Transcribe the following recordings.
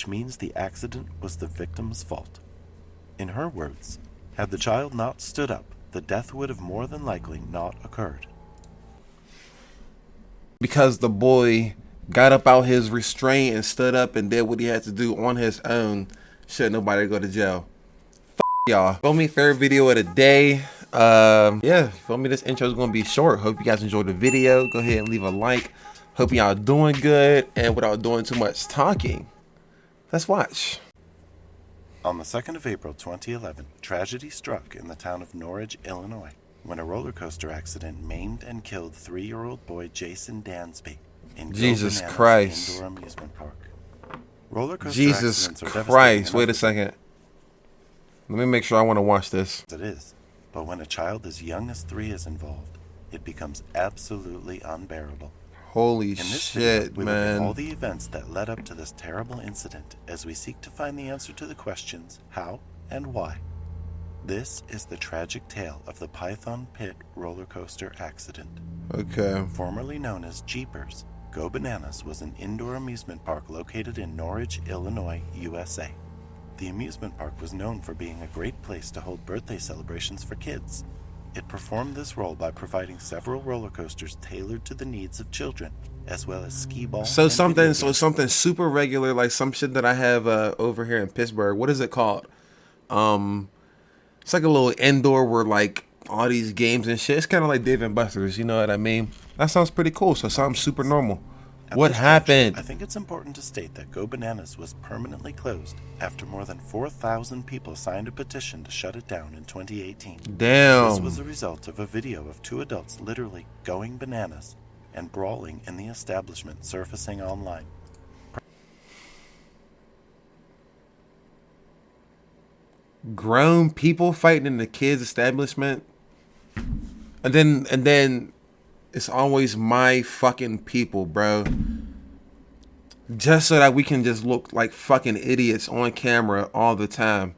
which means the accident was the victim's fault. In her words, had the child not stood up, the death would have more than likely not occurred. Because the boy got up out his restraint and stood up and did what he had to do on his own, should nobody go to jail. Y'all. Feel me? Favorite video of the day. Yeah, feel me? This intro is gonna be short. Hope you guys enjoyed the video. Go ahead and leave a like. Hope y'all doing good, and without doing too much talking, let's watch. On the 2nd of April 2011, tragedy struck in the town of Norridge, Illinois, when a roller coaster accident maimed and killed 3-year-old boy Jayson Dansby in Jesus Bananas Christ. Indoor Amusement Park. Roller coaster Jesus accidents are Christ. devastating Wait a second. Let me make sure I want to watch this. it is, but when a child as young as 3 is involved, it becomes absolutely unbearable. Holy In this shit, video, we look at all man. the events that led up to this terrible incident as we seek to find the answer to the questions how and why. This is the tragic tale of the Python Pit roller coaster accident. Okay. Formerly known as Jeepers, Go Bananas was an indoor amusement park located in Norridge, Illinois, USA. The amusement park was known for being a great place to hold birthday celebrations for kids. It performed this role by providing several roller coasters tailored to the needs of children, as well as skee ball. So something super regular, like some shit that I have over here in Pittsburgh. What is it called? It's like a little indoor where like all these games and shit. It's kind of like Dave and Buster's, you know what I mean? That sounds pretty cool. So something super normal. What happened? I think it's important to state that Go Bananas was permanently closed after more than 4,000 people signed a petition to shut it down in 2018. Damn. This was a result of a video of 2 adults literally going bananas and brawling in the establishment surfacing online. Grown people fighting in the kids' establishment, and then it's always my fucking people, bro. Just so that we can just look like fucking idiots on camera all the time.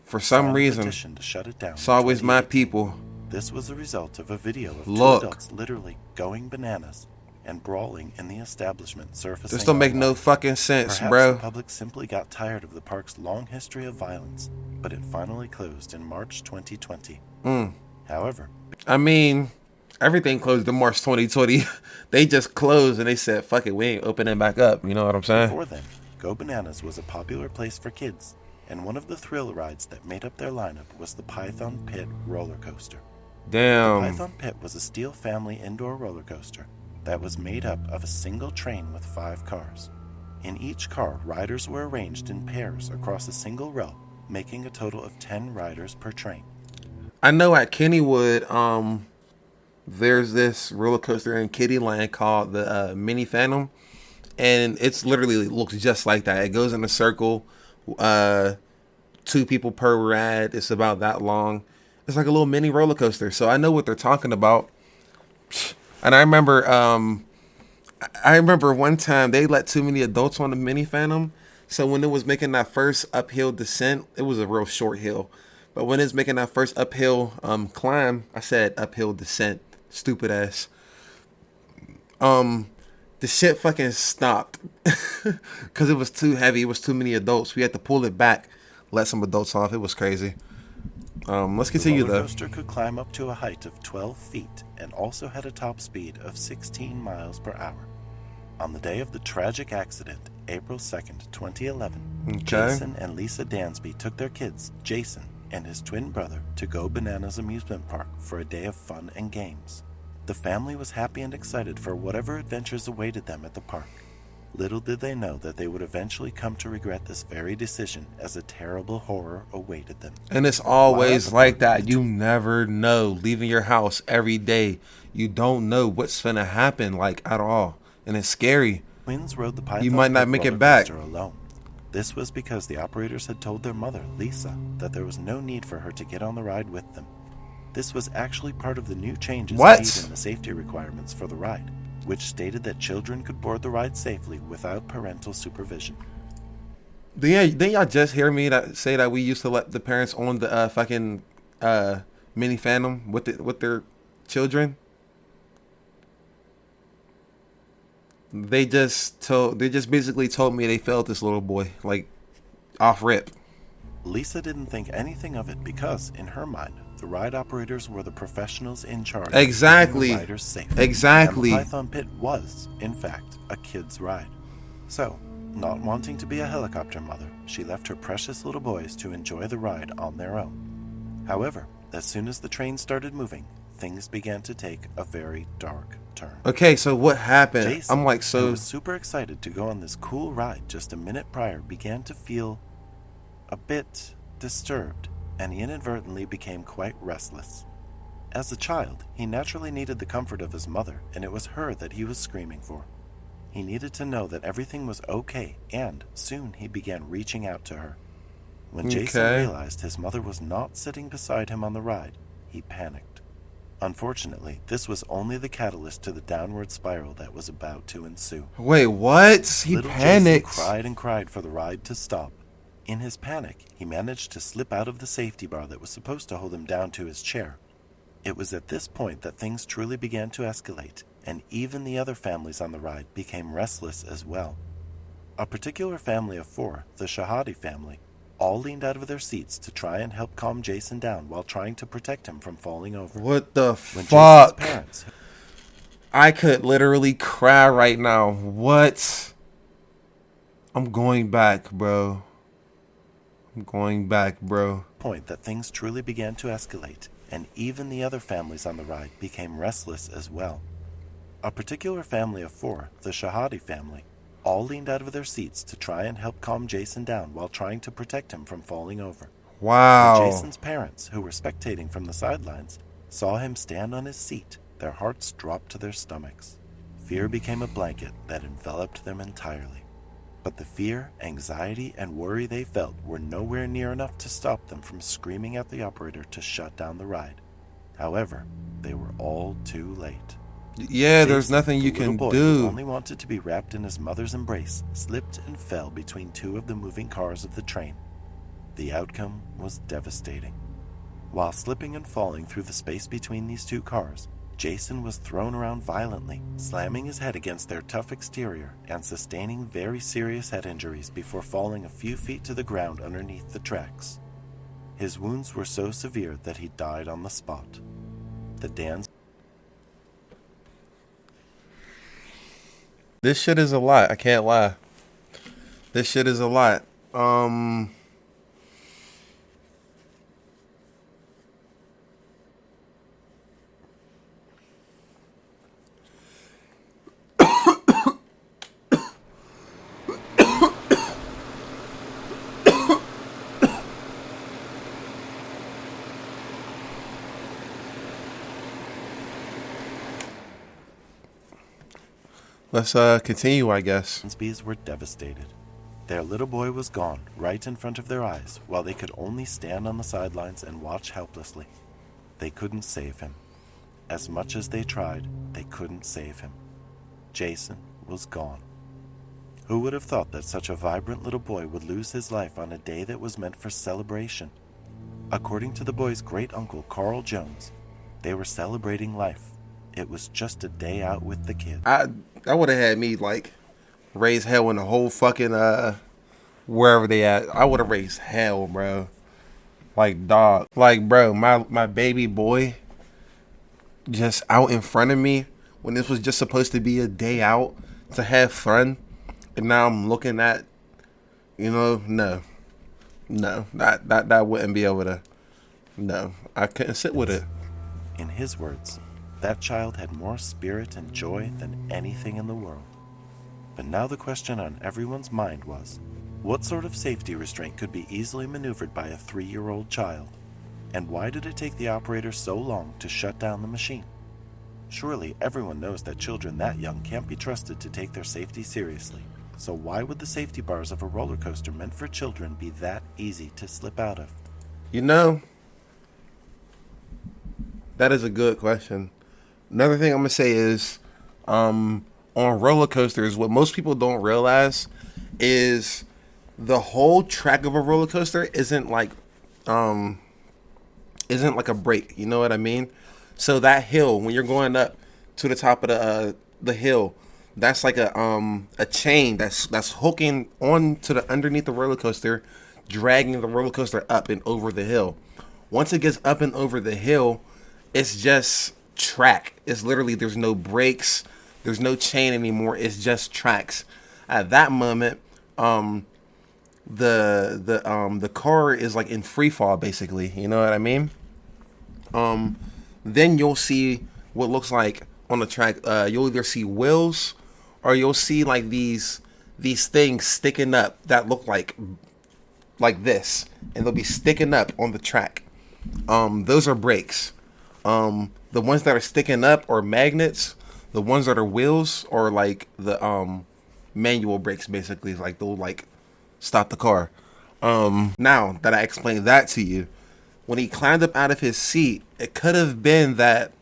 For some reason, To shut it down it's always my people. This was a result of a video of 2 Look. adults literally going bananas and brawling in the establishment surfacing. This don't make online. no fucking sense, Perhaps bro. the public simply got tired of the park's long history of violence, but it finally closed in March 2020. However, I mean, everything closed in March 2020. They just closed and they said, fuck it, we ain't opening back up. You know what I'm saying? before then, Go Bananas was a popular place for kids, and one of the thrill rides that made up their lineup was the Python Pit roller coaster. The Damn. Python Pit was a steel family indoor roller coaster that was made up of a single train with 5 cars. In each car, riders were arranged in pairs across a single row, making a total of 10 riders per train. I know at Kennywood, there's this roller coaster in Kittyland called the Mini Phantom, and it's literally looks just like that. It goes in a circle, 2 people per ride. It's about that long. It's like a little mini roller coaster. So I know what they're talking about. And I remember one time they let too many adults on the Mini Phantom. So when it was making that first uphill descent, it was a real short hill. But when it's making that first uphill climb, I said uphill descent. Stupid ass. The shit fucking stopped because it was too heavy. It was too many adults. We had to pull it back, let some adults off. It was crazy. Let's continue The roller though. coaster could climb up to a height of 12 feet and also had a top speed of 16 miles per hour. On the day of the tragic accident, April 2nd, 2011, Okay. Jayson and Lisa Dansby took their kids, Jayson and his twin brother, to Go Bananas amusement park for a day of fun and games. The family was happy and excited for whatever adventures awaited them at the park. Little did they know that they would eventually come to regret this very decision, as a terrible horror awaited them. And it's always like that. You never know. Leaving your house every day, you don't know what's gonna happen, like at all, and it's scary. Twins rode the Python You might not Pit make it roller back. coaster alone. This was because the operators had told their mother, Lisa, that there was no need for her to get on the ride with them. This was actually part of the new changes made in the safety requirements for the ride, which stated that children could board the ride safely without parental supervision. Didn't y'all just hear me say that we used to let the parents on the fucking Mini Phantom with their children? They just basically told me they failed this little boy, like, off rip. Lisa didn't think anything of it because, in her mind, the ride operators were the professionals in charge of keeping the riders safe. Exactly. And the Python Pit was, in fact, a kid's ride. So, not wanting to be a helicopter mother, she left her precious little boys to enjoy the ride on their own. However, as soon as the train started moving, things began to take a very dark turn. Okay, so what happened? Jayson, I'm like, who was super excited to go on this cool ride just a minute prior, began to feel a bit disturbed, and he inadvertently became quite restless. As a child, he naturally needed the comfort of his mother, and it was her that he was screaming for. He needed to know that everything was okay, and soon he began reaching out to her. When Jayson realized his mother was not sitting beside him on the ride, he panicked. Unfortunately, this was only the catalyst to the downward spiral that was about to ensue. Wait, what? He Little panicked. Jayson cried and cried for the ride to stop. In his panic, he managed to slip out of the safety bar that was supposed to hold him down to his chair. It was at this point that things truly began to escalate, and even the other families on the ride became restless as well. A particular family of 4, the Shahadi family, all leaned out of their seats to try and help calm Jayson down while trying to protect him from falling over. What the When fuck? Jason's parents, I could literally cry right now. What? I'm going back, bro. I'm going back, bro. Point that things truly began to escalate, and even the other families on the ride became restless as well. A particular family of 4, the Shahadi family, all leaned out of their seats to try and help calm Jayson down while trying to protect him from falling over. Wow. When Jason's parents, who were spectating from the sidelines, saw him stand on his seat, their hearts dropped to their stomachs. Fear became a blanket that enveloped them entirely. But the fear, anxiety, and worry they felt were nowhere near enough to stop them from screaming at the operator to shut down the ride. However, they were all too late. Yeah, Jayson, there's nothing you the little can boy do. who only wanted to be wrapped in his mother's embrace, slipped and fell between 2 of the moving cars of the train. The outcome was devastating. While slipping and falling through the space between these 2 cars, Jayson was thrown around violently, slamming his head against their tough exterior and sustaining very serious head injuries before falling a few feet to the ground underneath the tracks. His wounds were so severe that he died on the spot. The Dansby. This shit is a lot. I can't lie. This shit is a lot. Let's continue, I guess. Dansbys were devastated. Their little boy was gone right in front of their eyes, while they could only stand on the sidelines and watch helplessly. They couldn't save him. As much as they tried, they couldn't save him. Jayson was gone. Who would have thought that such a vibrant little boy would lose his life on a day that was meant for celebration? According to the boy's great-uncle Carl Jones, they were celebrating life. It was just a day out with the kids. That would have had me, like, raise hell in the whole fucking, wherever they at. I would have raised hell, bro. Like, dog. Like, bro, my baby boy just out in front of me when this was just supposed to be a day out to have fun. And now I'm looking at, no, that wouldn't be able to, no, I couldn't sit with it. In his words, that child had more spirit and joy than anything in the world. But now the question on everyone's mind was, what sort of safety restraint could be easily maneuvered by a 3-year-old child? And why did it take the operator so long to shut down the machine? Surely everyone knows that children that young can't be trusted to take their safety seriously. So why would the safety bars of a roller coaster meant for children be that easy to slip out of? That is a good question. Another thing I'm going to say is, on roller coasters, what most people don't realize is the whole track of a roller coaster isn't like a break. You know what I mean? So that hill, when you're going up to the top of the hill, That's like a chain that's hooking on to the underneath the roller coaster, dragging the roller coaster up and over the hill. Once it gets up and over the hill, it's just track. It's literally, there's no brakes, there's no chain anymore. It's just tracks. At that moment, the car is like in free fall, basically. You know what I mean? Then you'll see what looks like on the track. You'll either see wheels, or you'll see like these things sticking up that look like this, and they'll be sticking up on the track. Those are brakes. The ones that are sticking up are magnets. The ones that are wheels are like the manual brakes, basically. Like they'll like stop the car. Now that I explained that to you, when he climbed up out of his seat, it could have been that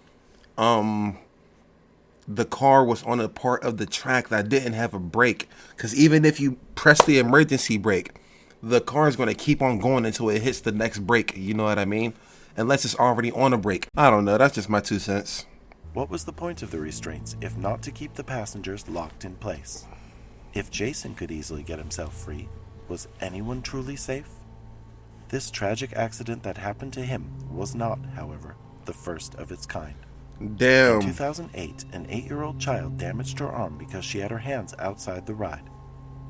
the car was on a part of the track that didn't have a brake. Because even if you press the emergency brake, the car is going to keep on going until it hits the next brake. You know what I mean? Unless it's already on a brake. I don't know. That's just my 2 cents. What was the point of the restraints if not to keep the passengers locked in place? If Jayson could easily get himself free, was anyone truly safe? This tragic accident that happened to him was not, however, the first of its kind. Damn. In 2008, an 8-year-old child damaged her arm because she had her hands outside the ride.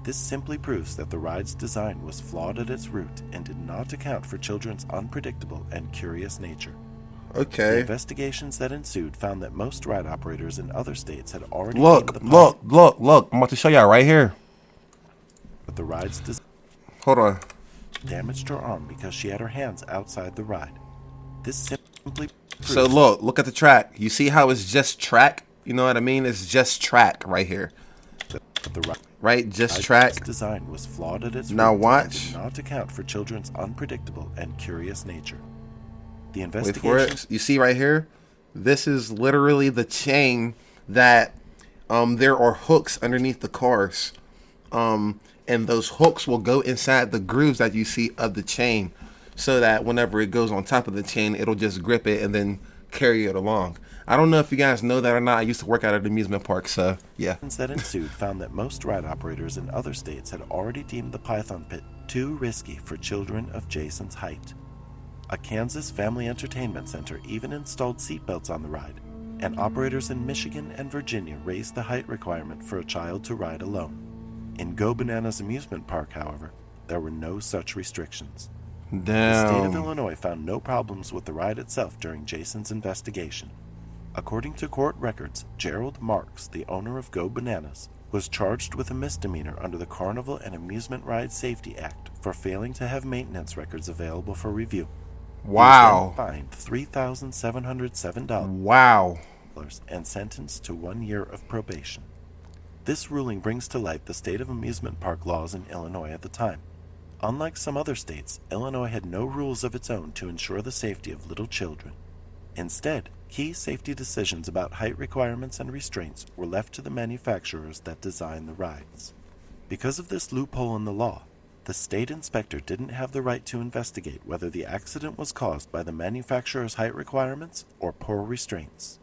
This simply proves that the ride's design was flawed at its root and did not account for children's unpredictable and curious nature. The Okay. investigations that ensued found that most ride operators in other states had already Look. deemed the I'm about to show y'all right here. but the ride's design Hold on. damaged her arm because she had her hands outside the ride. This simply proves So look at the track. You see how it's just track? You know what I mean? It's just track right here. that the Right? Just ride's track. design was flawed at its Now root watch. and did not account for children's unpredictable and curious nature. The Wait for investigation it. You see right here? This is literally the chain that there are hooks underneath the cars. And those hooks will go inside the grooves that you see of the chain, so that whenever it goes on top of the chain, it'll just grip it and then carry it along. I don't know if you guys know that or not. I used to work out at an amusement park, so yeah. that ensued found that most ride operators in other states had already deemed the Python Pit too risky for children of Jayson's height. A Kansas family entertainment center even installed seatbelts on the ride, and operators in Michigan and Virginia raised the height requirement for a child to ride alone. In Go Bananas amusement park, however, there were no such restrictions. The state of Damn. Illinois found no problems with the ride itself during Jayson's investigation. According to court records, Gerald Marks, the owner of Go Bananas, was charged with a misdemeanor under the Carnival and Amusement Ride Safety Act for failing to have maintenance records available for review. Wow. He was then fined $3,707 Wow. and sentenced to 1 year of probation. This ruling brings to light the state of amusement park laws in Illinois at the time. Unlike some other states, Illinois had no rules of its own to ensure the safety of little children. Instead, key safety decisions about height requirements and restraints were left to the manufacturers that design the rides. Because of this loophole in the law, the state inspector didn't have the right to investigate whether the accident was caused by the manufacturer's height requirements or poor restraints.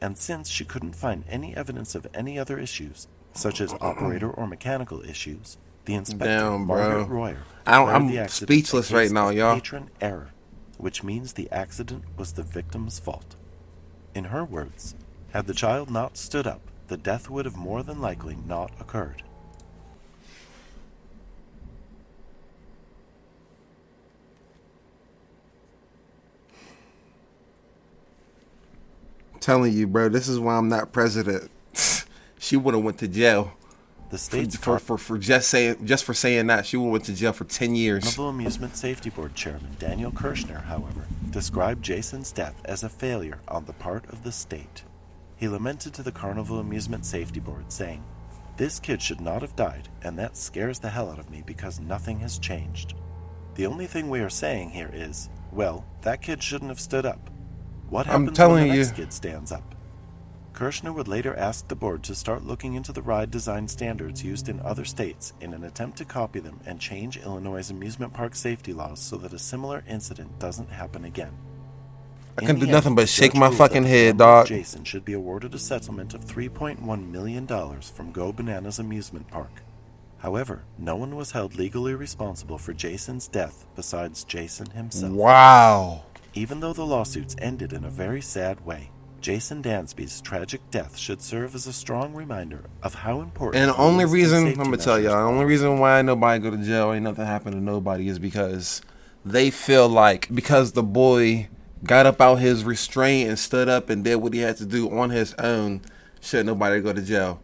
And since she couldn't find any evidence of any other issues, such as operator or mechanical issues, the inspector, Damn, bro. Margaret Royer, I'm declared the accident speechless a right case now, of y'all. patron error, which means the accident was the victim's fault. In her words, had the child not stood up, the death would have more than likely not occurred. Telling you, bro, this is why I'm not president. She would have went to jail The state's for just for saying that. She would have went to jail for 10 years. Carnival Amusement Safety Board Chairman Daniel Kirshner, however, described Jayson's death as a failure on the part of the state. He lamented to the Carnival Amusement Safety Board, saying, "This kid should not have died, and that scares the hell out of me because nothing has changed. The only thing we are saying here is, well, that kid shouldn't have stood up. What I'm happens telling when the you. next kid stands up?" Kirshner would later ask the board to start looking into the ride design standards used in other states in an attempt to copy them and change Illinois' amusement park safety laws so that a similar incident doesn't happen again. I couldn't do nothing but shake Judge my ruled fucking that the head, family of dog. Jayson should be awarded a settlement of $3.1 million from Go Bananas amusement park. However, no one was held legally responsible for Jayson's death besides Jayson himself. Wow. Even though the lawsuits ended in a very sad way, Jayson Dansby's tragic death should serve as a strong reminder of how important. And the only rules reason, safety I'm gonna tell measures y'all, the only are. reason why nobody go to jail, ain't nothing happened to nobody, is because they feel like because the boy got up out his restraint and stood up and did what he had to do on his own, should nobody go to jail.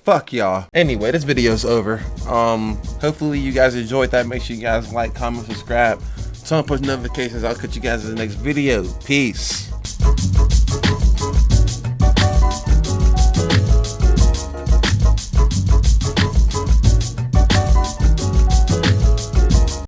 Fuck y'all. Anyway, this video's over. Hopefully you guys enjoyed that. Make sure you guys like, comment, subscribe, turn on push notifications. I'll catch you guys in the next video. Peace.